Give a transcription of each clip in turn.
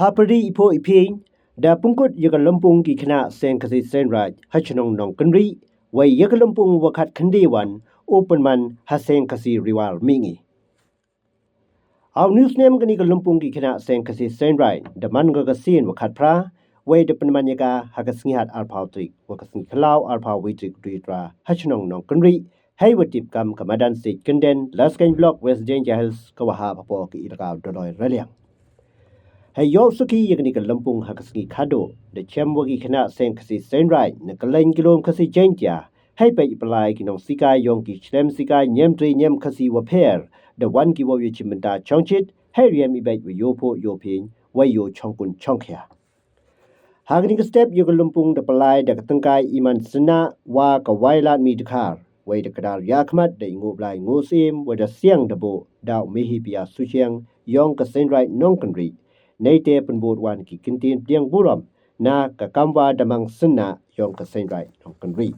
Hapyrdi ipo phieñ da pynkut yaka Lympung ki khana sen kasi sen raj chnong Nongkynrih wai yaka Lympung wakat khandewan open man haseng kasi riwal mingi. Aw news name kani ka Lympung ki khana sen kasi sen raj da man ga sin wakat pra wai da penman yaka hakasngihat alphautrik wakasngi khalau alpha witrik Wyrta chnong Nongkynrih hai watip kam kamadan state kenden laskan block west danger hills kawaha papo ki irakaw doloi raliang. Hai yo suki yakni ka Lympung hakasngi khado da chamwagi khana sen kasi sen raj na kalain kilom kasi jentya hai pa ipalai kinong sikai yong ki chlem sikai nyem tri nyem kasi waper da wan ki wo chimenta chongchit hai riam ibait wa yopo yopin wai yo chongkun chongkya. Hagni ka step yo ka Lympung da palai da katangkai iman sena wa ka wailat mi dekar wai da kadal yakmat da ingoblai ngosim wa da siang da bo da mehi pia suchiang yong ka sen raj Nongkynrih Naite penbut wan ki kintin piang buram na ka kamwa damang sena yong ka sen raj Nongkynrih.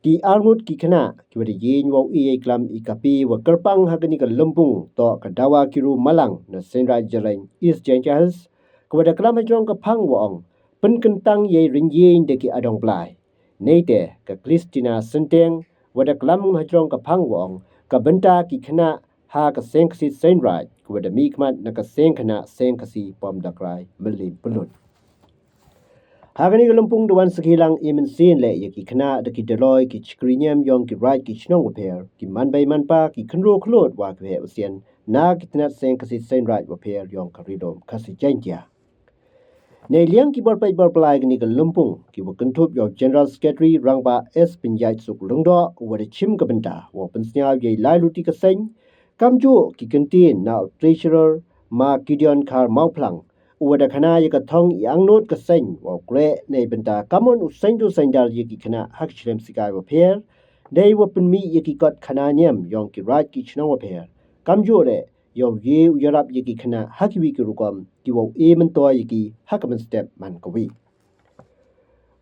Ki armut ki khana ki wadi yin waw iye klam ikapi wa kerpang hagani ka Lympung to ka dawa kiru malang na sen raj jalain is janjahas ka wada klam hajong ka pang waong penkentang ye rinyin de ki adong blai. Naite ka Kristina senteng wada klam hajong ka pang waong ka benta ki khana ha ka sen kasi sen raj wada mikmat na ka sen khana sen kasi pom dakrai melim pelun. Hagani ka Lympung dewan sekilang imen sin le ye ki khana da ki deloi ki chkrinyam yong ki raj ki chnong waper ki manbay manpa ki khnro khlot wa kwe usian na ki tnat sen kasi sen raj waper yong ka ridom kasi jantya. Nei liang ki borpai borpalai gani ka Lympung ki wakentup yo General Secretary rangba S Pinjai suk lungdo wada chim ka benta wa pensnyal ye lai luti ka sen kamju ki kentin na treasurer ma Gideon Kar Mauplang wada khana yaka thong yang not ka sen wa kre nei benta kamon usain du saindar yaki khana hak chlem sikai wa pher dei wa penmi yaki kot khana nyam yong ki raj ki chnong wa pher kamju re yo ye yarap yaki khana hakwi ki rukom ki wa e man to yaki hakaman step man kawi.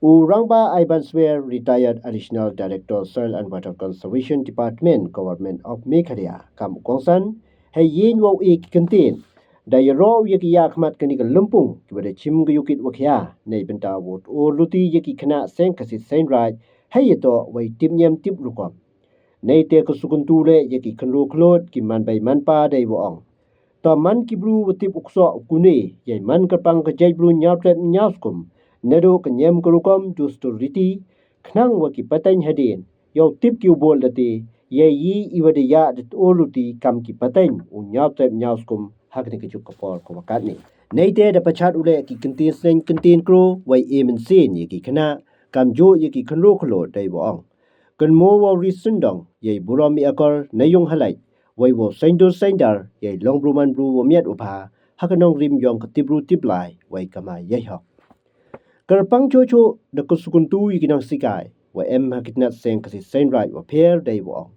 Urangba Ibanswear retired Additional Director Soil and Water Conservation Department Government of Meghalaya kam kongsan hai yin waw e ki kentin da yaro yaki yakmat kani ka Lympung ki wada chim ga yukit wakya nei benta wot o luti yaki khana sen kasi sen raj hai yato wai tip nyam tip rukom nei te ka sukuntu le yaki khnro khlot ki manbai manpa dei waong to man ki bru watip ukso kune yai man ka pang ka jai bru nyawtrep nyawskum Nado kenyam kerukom justuriti knang waki patany hadin yo tip ki ubol dati ye yi iwade ya dat oluti kam ki patany unyap tep nyawskum hakni ke juk kapor ko wakatni neite da pachat ule ki kentin sen kentin kro wai emen sen ye ki khana kam jo ye ki khnro khlo dai wong kan mo wa risundong ye buram mi akor nayung halai wai wo saindo saindar ye longbru man bru wo miat upha hakanong rim yong ka tibru tiplai wai kama ye hok Kerpang chocho da kusukuntu yikinang sikai wa em hakitnat sen kasi sen raj wa pher dai wong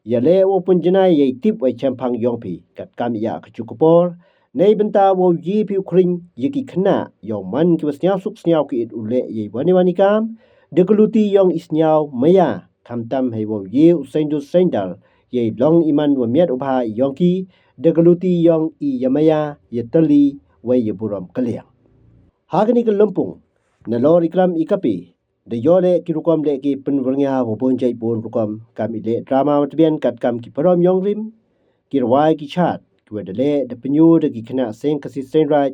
ya le wo punjana ye tip wa champang yongpi kat kam ya kachukupor nei benta wo yi pi khring yiki khna yo man ki wasnyau suk snyau ki it ule ye wani wani kam de gluti yong isnyau maya kamtam hei wo ye usaindu saindal ye long iman wa miat ubha yongki de gluti yong I yamaya ye tali wa ye buram kaliang hagni ka Lympung na lor ikram ikapi de yole ki rukom le ki penwrngya wo bonjai bon rukom kam ile drama matbian kat kam ki parom yongrim ki rawai ki chat ki wedale de penyu de ki khana sen kasi sen raj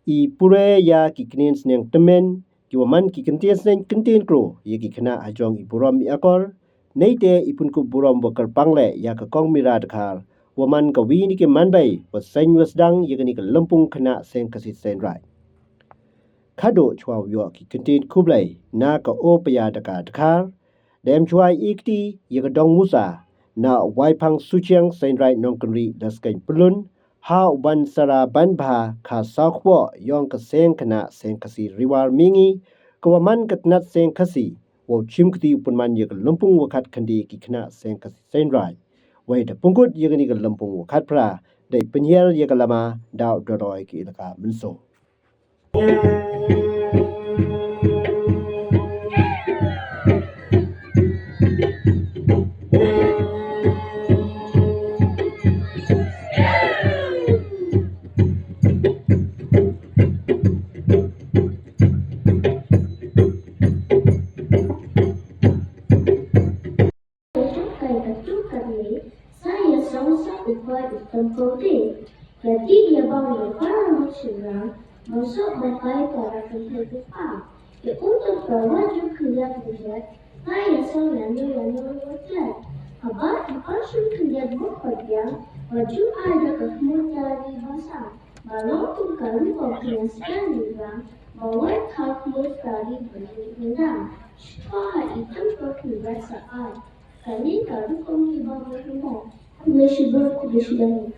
I pure ya ki knin sneng temen ki waman ki kentin sen kentin kro ye ki khana ajong I burom mi akor neite ipun ku burom bo kerpang le ya ka kong mira dekhar waman ka wi ni ki manbai wa sen wasdang ye ni ka Lympung khana sen kasi sen raj Kado chwa yo ki kentin kublai na ka opaya daka dakar dem chwa ikti ye ka dong musa na waipang suchiang sen raj Nongkynrih daskai pelun ha uban sara banbha kha sakwo yong ka sen kana sen kasi riwar mingi kawaman katnat sen kasi wo chimkti upunman ye ka Lympung wakat khandi ki khana sen kasi sen raj wai da pungkut ye ni ka Lympung wakat pra dai penyer ye ka lama daw doroi ki ilaka menso masuk bagai para penghubung. Untuk berwajib kerja kerja, saya soalan yang berwajib. Apa kerja bekerja, wajib ada kemudian di bahasa. Kalau tukar komunikasikan juga, bahwa kalkulus dari berbeda. Setelah itu bekerja saat kali kalau komunikasi berumur, kuliah.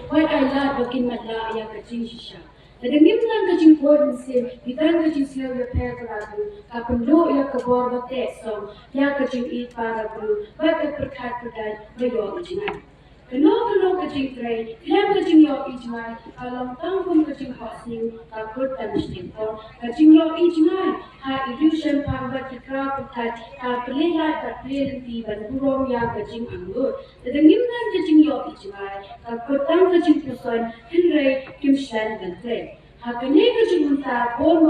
What I love bakin madla ya kacing shisha. Ada mimlan kacing kuat mesin, bitan kacing silau ya payah kerabu, kapan lo ya kabor batek som, ya kacing it para bulu, bagai perkat pedai, bayo ijingan. Keno kacing tray, kiam kacing yo ijmai, alam tangkum kacing hot siu, kakut dan stingkor, kacing yo ijmai, ha illusion pangbat kikra pekat, ha pelihara tak pelihara ban burung ya kacing anggur. Ada mimlan kacing yo ijmai, kakut tang kacing peson, henry kimshan dan tray. Hakane kacing unta, bor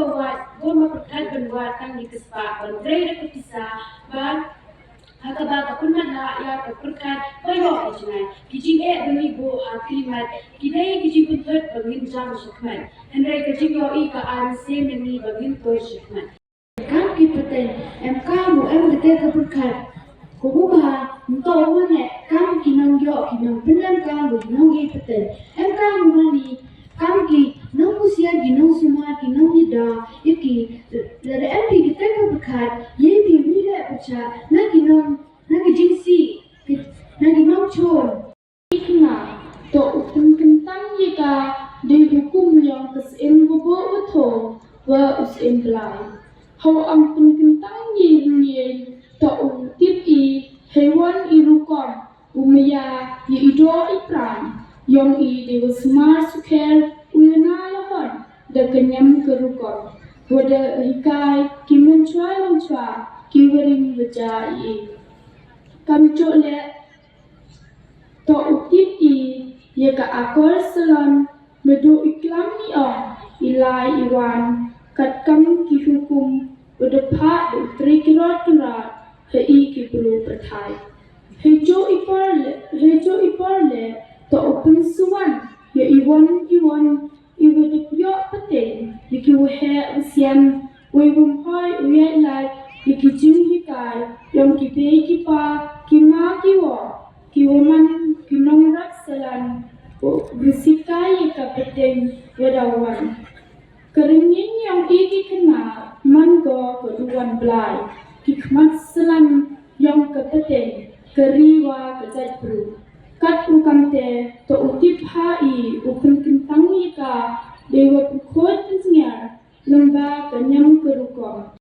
pekat ban wat tang di kespa, ban tray dapat kisah, ban Hakaba kapunman na ya kaperkat bayo ijnai kijing bani bo aklimat kidai kijing puntot bangin jam shakman henry kijing yo ka an sem ni bangin to shakman kam ki paten kamu gete kaperkat kubuha nto mane kam kinang yo kinang penan kam bo kinang ge paten kamu mani kam ki nang usia ginang suma kinang ida yaki dari gete kaperkat ye bi Baca, nagi jinsi, nagi mangcon. Ikna, to upun kentang yaka, di hukum yang kesim bobo beto, wa usim belai. Hau ampun kentang yin, to tip hewan irukom, umaya ido ipran, yang dewa semar suker, uyana lahon, da kenyam kerukom. Wada hikai, kimenchua, kiwering bejai kamcok le to utip ye ka akor salon medu iklam ni ilai iwan kat kam ki hukum udapha utri kirot he ki bulu perthai hejo ipar le to open suwan ye iwan iwe yo paten yikiwe usian webum hoi uye lai Ikijing hikai, yang kipei kipa, kima kiwoman, kinong raksalan, bisikai kapeteng wedawan. Keringin yang kena, manggo keduan belai, kikmat selan yang kapeteng, keriwa kejat bru. Kat ukamte, to utip hai, ukun kentang ika, dewa pukut pensiar, lembah kenyang kerukom.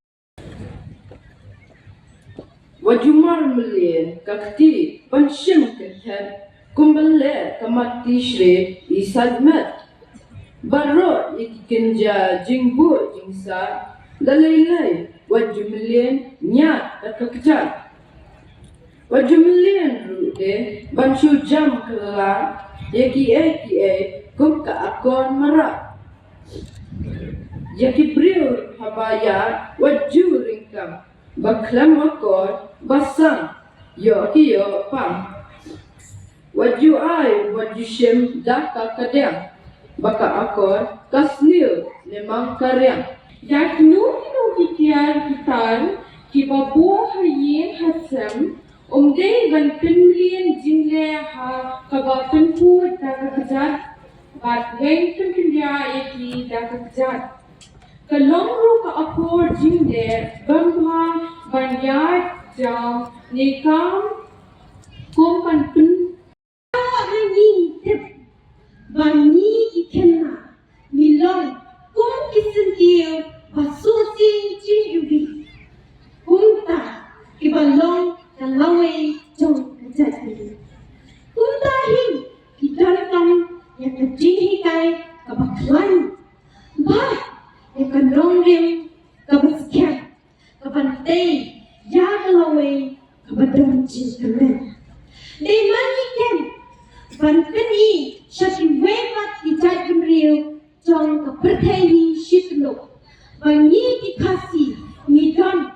Wajumar melian kakti panshim kerhet kumbale kamati shre isadmet barro ikinja jingbu jingsa lalai wajumlian nyat kakakjan wajumlian rude banshu jam kala yaki kum ka akon mara yaki briur habaya waju ringkam baklam akor basang yo pam waju shem dah kadang baka akor kasnil memang karyang yak nu kitian kitan ki babu hayin hasam umde ban pinlien jingle ha kabatan pu da kajat bat weng pinlya eki da kajat Kalongru ka akor jingde bangha banyat jam nikam kompan pin Angin tip bani ikena milong kum kisentiu pasusi jinjubi kumta kibalong kalawe jong kajati kumta hin kidarkan yang kejinghikai kabaklan bah Yakan ronggim, kabaskan, kabantay, yakalawe, kabadong jinkamen. Di manikan, bantani, syaki wemat ijat gemril, jong kapertay shitlo. Bangi dikasi, midon,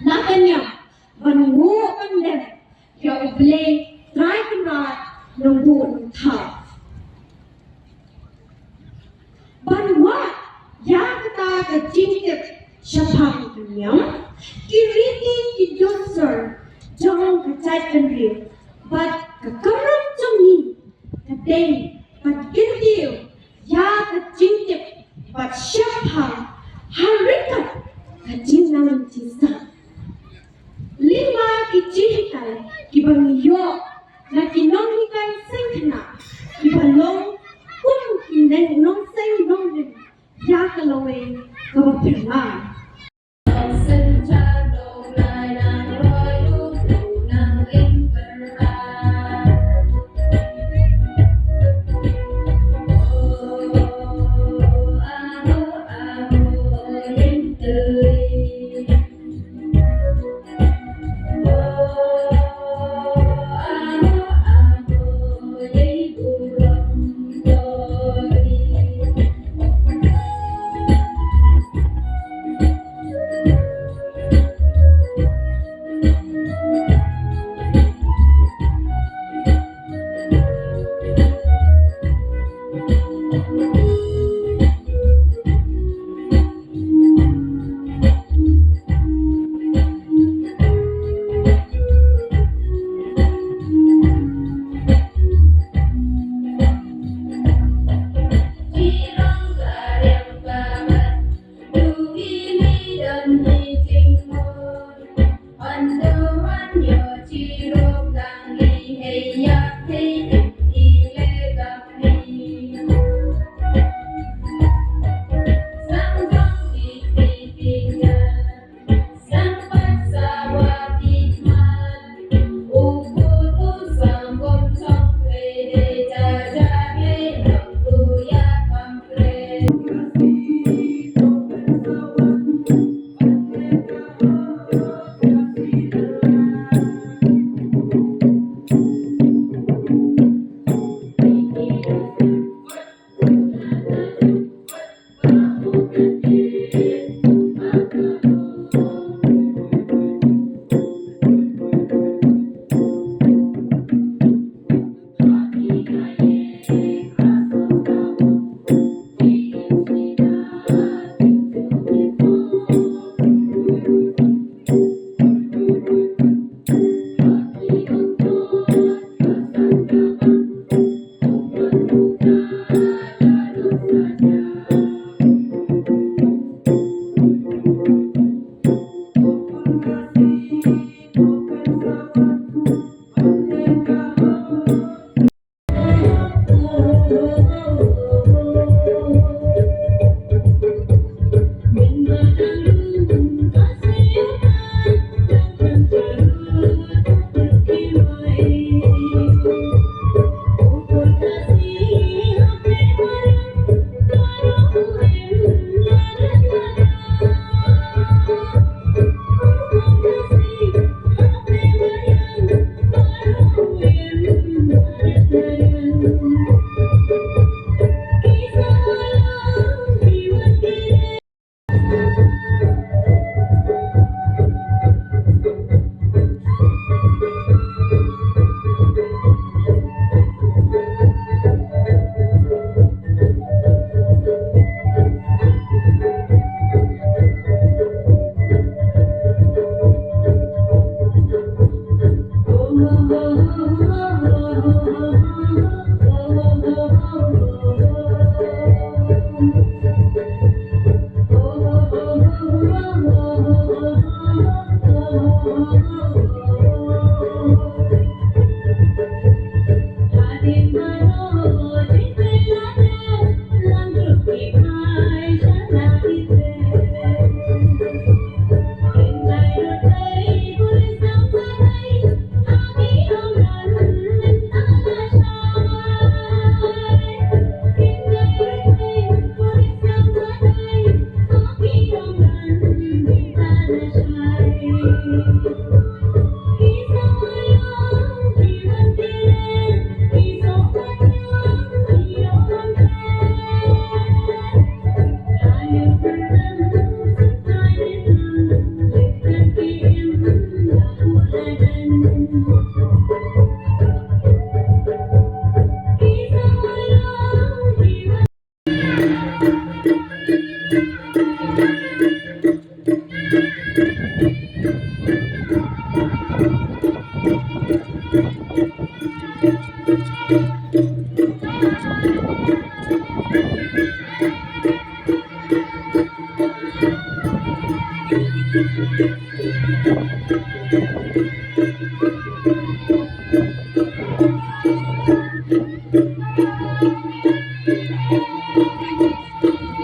nakanyam, bangu kandem, ya uble, try kenat, nunggu tau. Banwa ka jingtip shapang kanyam kiriti kidusor jong ka chat kanri but ka karam jongni ka day but kintiu ya ka jingtip but shapang harikat ka jinang jisa lima kijihikai kibangiyo na kinonghikai sengkana kibalong kung kineng nong seng nong rin yaka lawe kabapirma Sinh cha đồ lại nàng roi ưu phụ nàng Lympung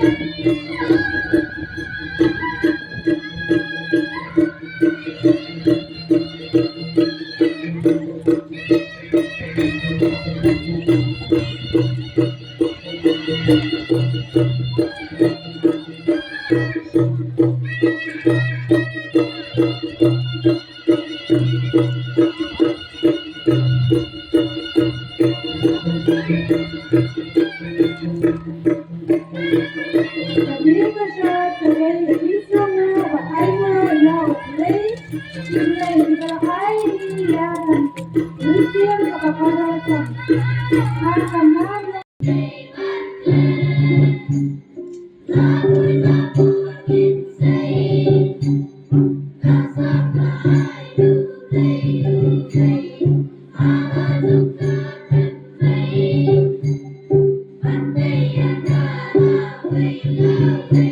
Hãy subscribe cho kênh Ghiền Mì Gõ để không bỏ lỡ